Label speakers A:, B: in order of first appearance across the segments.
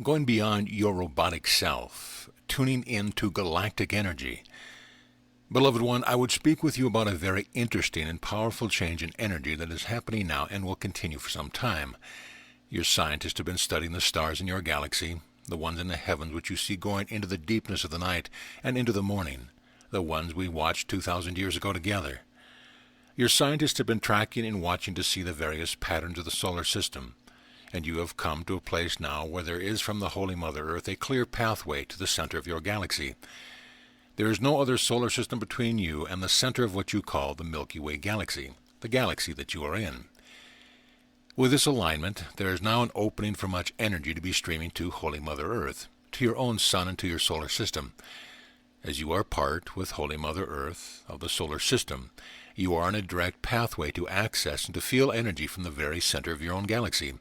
A: going beyond your robotic self, tuning into galactic energy. Beloved one, I would speak with you about a very interesting and powerful change in energy that is happening now and will continue for some time. Your scientists have been studying the stars in your galaxy, the ones in the heavens which you see going into the deepness of the night and into the morning, the ones we watched 2,000 years ago together. Your scientists have been tracking and watching to see the various patterns of the solar system, and you have come to a place now where there is from the Holy Mother Earth a clear pathway to the center of your galaxy. There is no other solar system between you and the center of what you call the Milky Way galaxy, the galaxy that you are in. With this alignment, there is now an opening for much energy to be streaming to Holy Mother Earth, to your own sun and to your solar system. As you are part, with Holy Mother Earth, of the solar system, you are on a direct pathway to access and to feel energy from the very center of your own galaxy.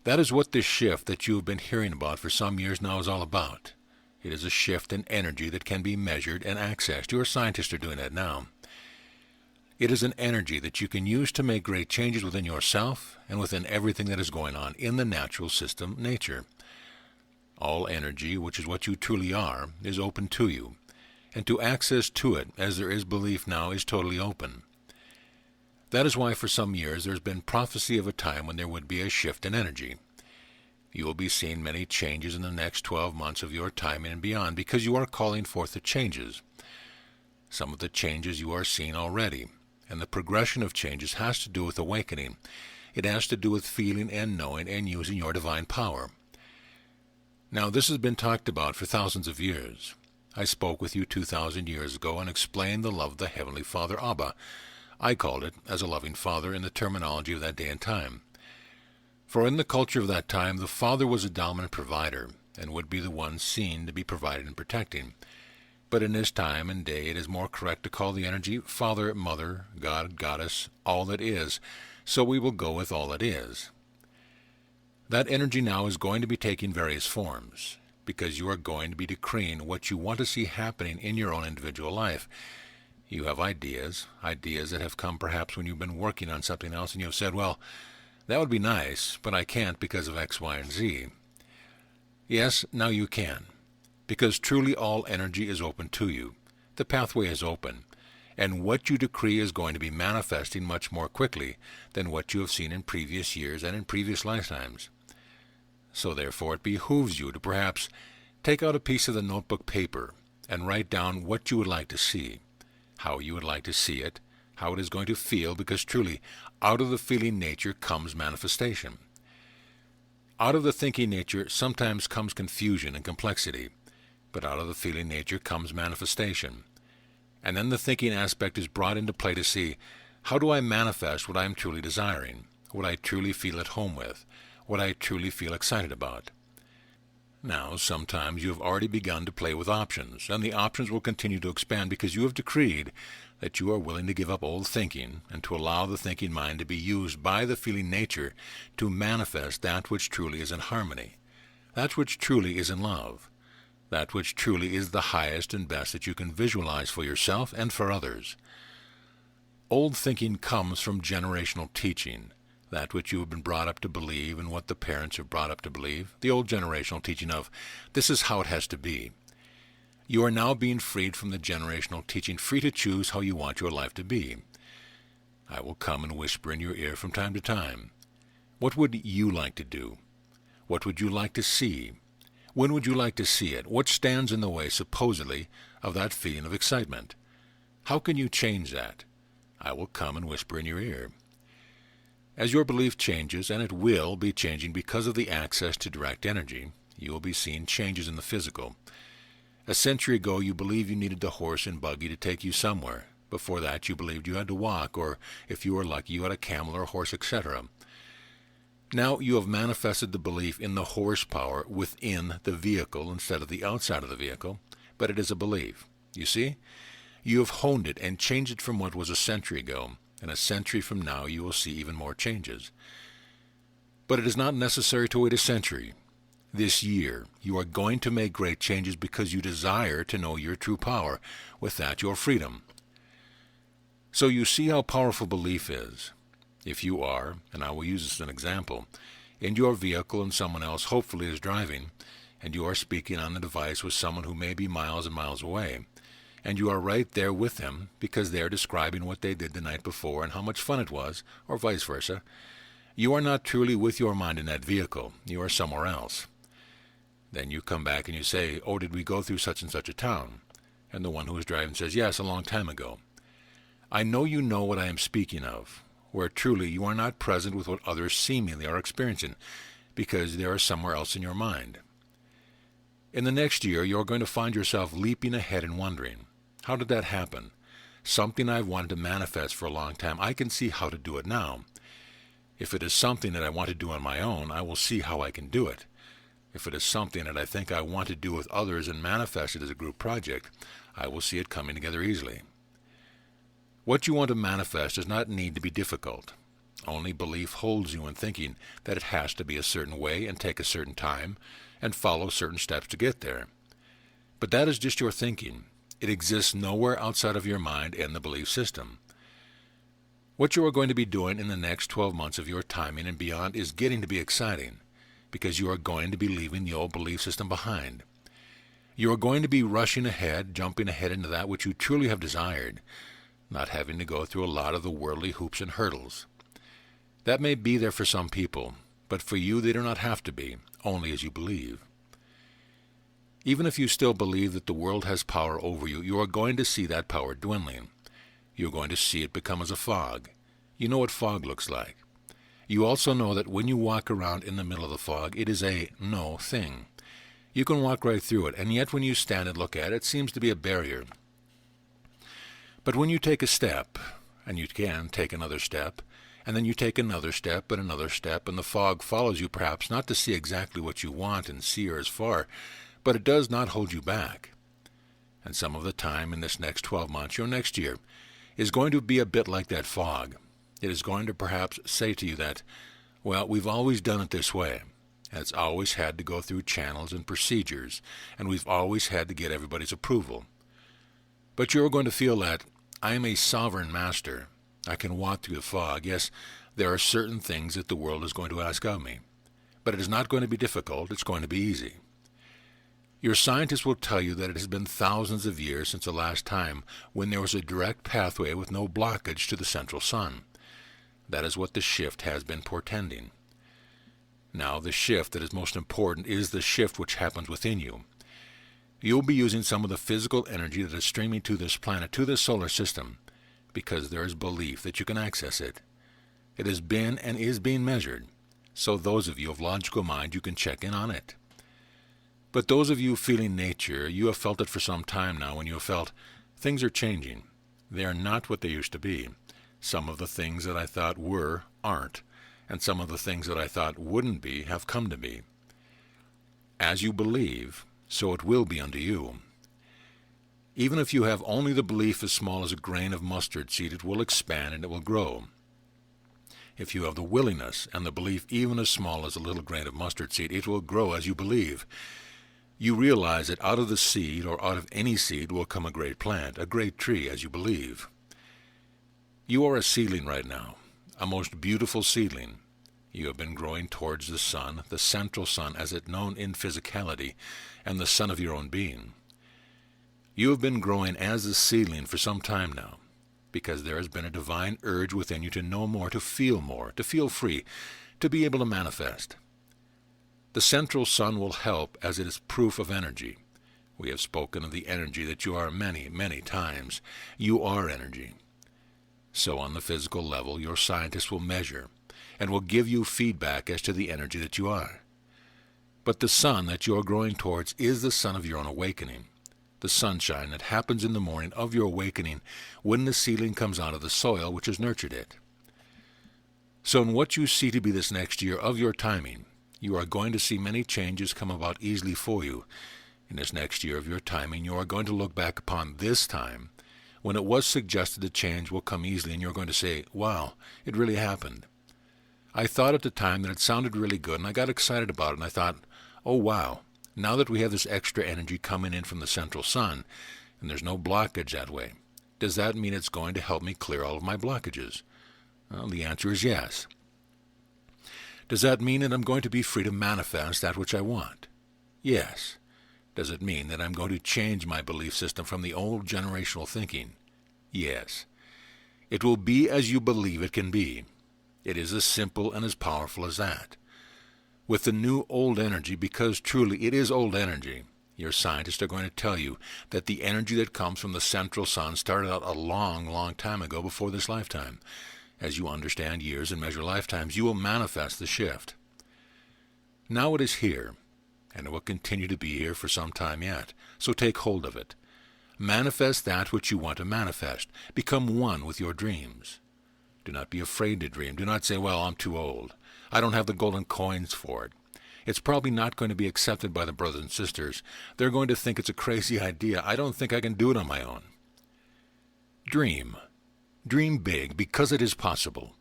A: That is what this shift that you have been hearing about for some years now is all about. It is a shift in energy that can be measured and accessed. Your scientists are doing that now. It is an energy that you can use to make great changes within yourself and within everything that is going on in the natural system, nature. All energy, which is what you truly are, is open to you, and to access to it, as there is belief now, is totally open. That is why for some years there has been prophecy of a time when there would be a shift in energy. You will be seeing many changes in the next 12 months of your time and beyond, because you are calling forth the changes. Some of the changes you are seeing already, and the progression of changes has to do with awakening. It has to do with feeling and knowing and using your divine power. Now, this has been talked about for thousands of years. I spoke with you 2,000 years ago and explained the love of the Heavenly Father, Abba. I called it as a loving Father in the terminology of that day and time. For in the culture of that time, the Father was a dominant provider, and would be the one seen to be provided and protecting. But in this time and day, it is more correct to call the energy Father, Mother, God, Goddess, all that is, so we will go with all that is. That energy now is going to be taking various forms, because you are going to be decreeing what you want to see happening in your own individual life. You have ideas that have come perhaps when you've been working on something else, and you have said, well, that would be nice, but I can't because of X, Y, and Z. Yes, now you can, because truly all energy is open to you. The pathway is open, and what you decree is going to be manifesting much more quickly than what you have seen in previous years and in previous lifetimes. So therefore it behooves you to perhaps take out a piece of the notebook paper and write down what you would like to see, how you would like to see it, how it is going to feel, because truly, out of the feeling nature comes manifestation. Out of the thinking nature sometimes comes confusion and complexity, but out of the feeling nature comes manifestation. And then the thinking aspect is brought into play to see, how do I manifest what I am truly desiring, what I truly feel at home with, what I truly feel excited about? Now, sometimes you have already begun to play with options, and the options will continue to expand because you have decreed that you are willing to give up old thinking and to allow the thinking mind to be used by the feeling nature to manifest that which truly is in harmony, that which truly is in love, that which truly is the highest and best that you can visualize for yourself and for others. Old thinking comes from generational teaching, that which you have been brought up to believe and what the parents have brought up to believe, the old generational teaching of, this is how it has to be. You are now being freed from the generational teaching, free to choose how you want your life to be. I will come and whisper in your ear from time to time. What would you like to do? What would you like to see? When would you like to see it? What stands in the way, supposedly, of that feeling of excitement? How can you change that? I will come and whisper in your ear. As your belief changes, and it will be changing because of the access to direct energy, you will be seeing changes in the physical. A century ago, you believed you needed a horse and buggy to take you somewhere. Before that, you believed you had to walk, or if you were lucky, you had a camel or a horse, etc. Now you have manifested the belief in the horsepower within the vehicle instead of the outside of the vehicle, but it is a belief. You see? You have honed it and changed it from what was a century ago, and a century from now you will see even more changes. But it is not necessary to wait a century. This year, you are going to make great changes because you desire to know your true power, with that your freedom. So you see how powerful belief is. If you are, and I will use this as an example, in your vehicle and someone else hopefully is driving, and you are speaking on the device with someone who may be miles and miles away, and you are right there with them because they are describing what they did the night before and how much fun it was, or vice versa. You are not truly with your mind in that vehicle. You are somewhere else. Then you come back and you say, "Oh, did we go through such and such a town?" And the one who was driving says, "Yes, a long time ago." I know you know what I am speaking of, where truly you are not present with what others seemingly are experiencing, because they are somewhere else in your mind. In the next year, you are going to find yourself leaping ahead and wondering, how did that happen? Something I've wanted to manifest for a long time. I can see how to do it now. If it is something that I want to do on my own, I will see how I can do it. If it is something that I think I want to do with others and manifest it as a group project, I will see it coming together easily. What you want to manifest does not need to be difficult. Only belief holds you in thinking that it has to be a certain way and take a certain time and follow certain steps to get there. But that is just your thinking. It exists nowhere outside of your mind and the belief system. What you are going to be doing in the next 12 months of your timing and beyond is getting to be exciting, because you are going to be leaving the old belief system behind. You are going to be rushing ahead, jumping ahead into that which you truly have desired, not having to go through a lot of the worldly hoops and hurdles. That may be there for some people, but for you they do not have to be, only as you believe. Even if you still believe that the world has power over you, you are going to see that power dwindling. You are going to see it become as a fog. You know what fog looks like. You also know that when you walk around in the middle of the fog, it is a no thing. You can walk right through it, and yet when you stand and look at it, it seems to be a barrier. But when you take a step, and you can take another step, and then you take another step and another step, and the fog follows you perhaps not to see exactly what you want and see or as far, but it does not hold you back. And some of the time in this next 12 months, your next year, is going to be a bit like that fog. It is going to perhaps say to you that, well, we've always done it this way, and it's always had to go through channels and procedures, and we've always had to get everybody's approval. But you're going to feel that I am a sovereign master. I can walk through the fog. Yes, there are certain things that the world is going to ask of me, but it is not going to be difficult. It's going to be easy. Your scientists will tell you that it has been thousands of years since the last time when there was a direct pathway with no blockage to the central sun. That is what the shift has been portending. Now, the shift that is most important is the shift which happens within you. You will be using some of the physical energy that is streaming to this planet, to this solar system, because there is belief that you can access it. It has been and is being measured, so those of you of logical mind, you can check in on it. But those of you feeling nature, you have felt it for some time now when you have felt things are changing. They are not what they used to be. Some of the things that I thought were aren't, and some of the things that I thought wouldn't be have come to be. As you believe, so it will be unto you. Even if you have only the belief as small as a grain of mustard seed, it will expand and it will grow. If you have the willingness and the belief even as small as a little grain of mustard seed, it will grow as you believe. You realize that out of the seed, or out of any seed, will come a great plant, a great tree, as you believe. You are a seedling right now, a most beautiful seedling. You have been growing towards the sun, the central sun as it known in physicality, and the sun of your own being. You have been growing as a seedling for some time now, because there has been a divine urge within you to know more, to feel free, to be able to manifest. The central sun will help, as it is proof of energy. We have spoken of the energy that you are many, many times. You are energy. So on the physical level, your scientists will measure and will give you feedback as to the energy that you are. But the sun that you are growing towards is the sun of your own awakening, the sunshine that happens in the morning of your awakening when the seedling comes out of the soil which has nurtured it. So in what you see to be this next year of your timing, you are going to see many changes come about easily for you. In this next year of your timing, you are going to look back upon this time when it was suggested the change will come easily, and you're going to say, wow, it really happened. I thought at the time that it sounded really good, and I got excited about it, and I thought, oh wow, now that we have this extra energy coming in from the central sun, and there's no blockage that way, does that mean it's going to help me clear all of my blockages? Well, the answer is yes. Does that mean that I'm going to be free to manifest that which I want? Yes. Does it mean that I'm going to change my belief system from the old generational thinking? Yes. It will be as you believe it can be. It is as simple and as powerful as that. With the new old energy, because truly it is old energy, your scientists are going to tell you that the energy that comes from the central sun started out a long, long time ago before this lifetime. As you understand years and measure lifetimes, you will manifest the shift. Now it is here, and it will continue to be here for some time yet, so take hold of it. Manifest that which you want to manifest. Become one with your dreams. Do not be afraid to dream. Do not say, well, I'm too old. I don't have the golden coins for it. It's probably not going to be accepted by the brothers and sisters. They're going to think it's a crazy idea. I don't think I can do it on my own. Dream. Dream big, because it is possible.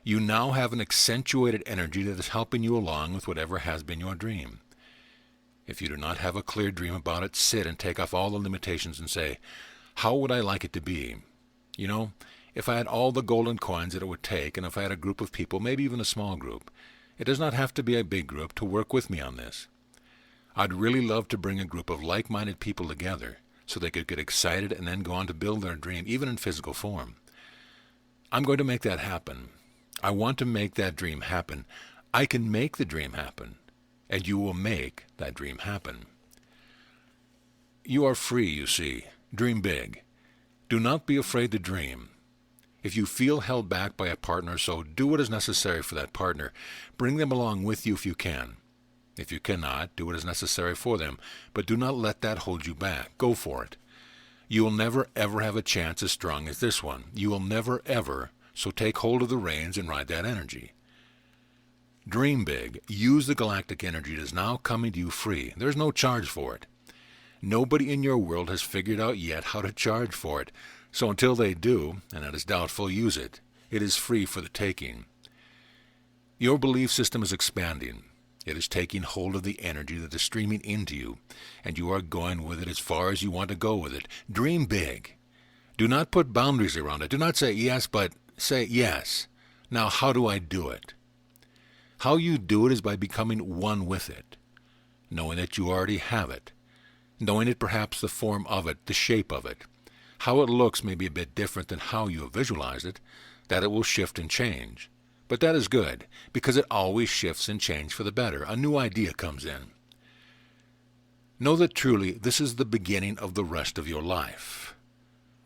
A: You now have an accentuated energy that is helping you along with whatever has been your dream. If you do not have a clear dream about it, sit and take off all the limitations and say, how would I like it to be? You know, if I had all the golden coins that it would take, and if I had a group of people, maybe even a small group, it does not have to be a big group to work with me on this. I'd really love to bring a group of like-minded people together so they could get excited and then go on to build their dream, even in physical form. I'm going to make that happen. I want to make that dream happen. I can make the dream happen, and you will make that dream happen. You are free, you see. Dream big. Do not be afraid to dream. If you feel held back by a partner, so do what is necessary for that partner. Bring them along with you if you can. If you cannot, do what is necessary for them, but do not let that hold you back. Go for it. You will never ever have a chance as strong as this one. You will never ever, so take hold of the reins and ride that energy. Dream big. Use the galactic energy that is now coming to you free. There's no charge for it. Nobody in your world has figured out yet how to charge for it. So until they do, and that is doubtful, use it. It is free for the taking. Your belief system is expanding. It is taking hold of the energy that is streaming into you, and you are going with it as far as you want to go with it. Dream big. Do not put boundaries around it. Do not say yes, but say yes. Now, how do I do it? How you do it is by becoming one with it, knowing that you already have it, knowing it perhaps the form of it, the shape of it. How it looks may be a bit different than how you have visualized it, that it will shift and change. But that is good, because it always shifts and changes for the better. A new idea comes in. Know that truly this is the beginning of the rest of your life.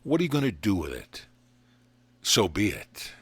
A: What are you going to do with it? So be it.